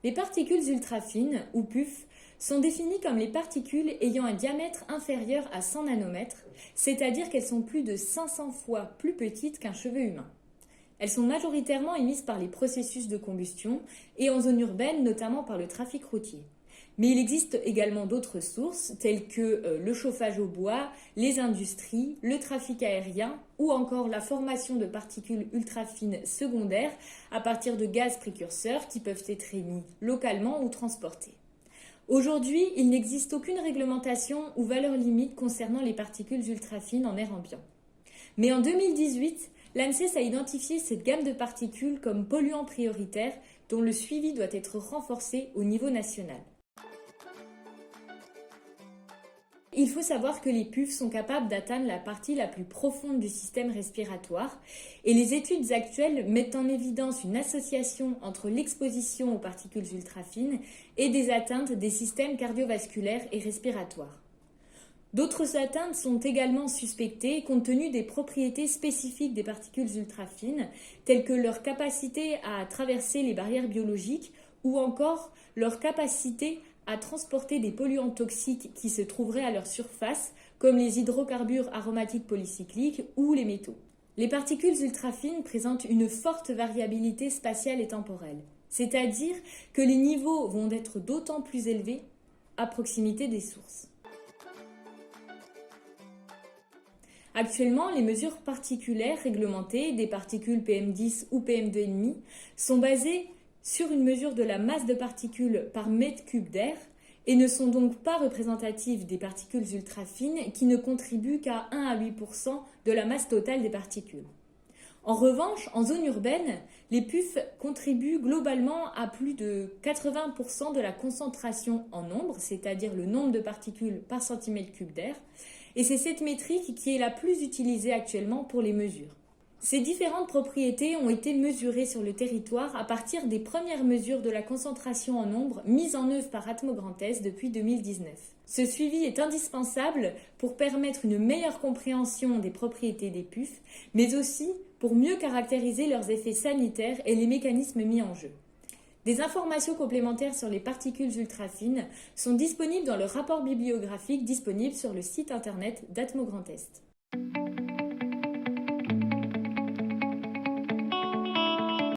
Les particules ultrafines, ou PUF, sont définies comme les particules ayant un diamètre inférieur à 100 nanomètres, c'est-à-dire qu'elles sont plus de 500 fois plus petites qu'un cheveu humain. Elles sont majoritairement émises par les processus de combustion et en zone urbaine, notamment par le trafic routier. Mais il existe également d'autres sources, telles que le chauffage au bois, les industries, le trafic aérien ou encore la formation de particules ultrafines secondaires à partir de gaz précurseurs qui peuvent être émis localement ou transportés. Aujourd'hui, il n'existe aucune réglementation ou valeur limite concernant les particules ultrafines en air ambiant. Mais en 2018, l'ANSES a identifié cette gamme de particules comme polluants prioritaires dont le suivi doit être renforcé au niveau national. Il faut savoir que les PUF sont capables d'atteindre la partie la plus profonde du système respiratoire et les études actuelles mettent en évidence une association entre l'exposition aux particules ultrafines et des atteintes des systèmes cardiovasculaires et respiratoires. D'autres atteintes sont également suspectées compte tenu des propriétés spécifiques des particules ultrafines, telles que leur capacité à traverser les barrières biologiques ou encore leur capacité à transporter des polluants toxiques qui se trouveraient à leur surface, comme les hydrocarbures aromatiques polycycliques ou les métaux. Les particules ultrafines présentent une forte variabilité spatiale et temporelle, c'est-à-dire que les niveaux vont être d'autant plus élevés à proximité des sources. Actuellement, les mesures particulières réglementées des particules PM10 ou PM2,5 sont basées sur une mesure de la masse de particules par mètre cube d'air et ne sont donc pas représentatives des particules ultrafines qui ne contribuent qu'à 1 à 8% de la masse totale des particules. En revanche, en zone urbaine, les PUF contribuent globalement à plus de 80% de la concentration en nombre, c'est-à-dire le nombre de particules par centimètre cube d'air, et c'est cette métrique qui est la plus utilisée actuellement pour les mesures. Ces différentes propriétés ont été mesurées sur le territoire à partir des premières mesures de la concentration en nombre mises en œuvre par Atmo Grand Est depuis 2019. Ce suivi est indispensable pour permettre une meilleure compréhension des propriétés des PUF, mais aussi pour mieux caractériser leurs effets sanitaires et les mécanismes mis en jeu. Des informations complémentaires sur les particules ultrafines sont disponibles dans le rapport bibliographique disponible sur le site internet d'Atmo Grand Est.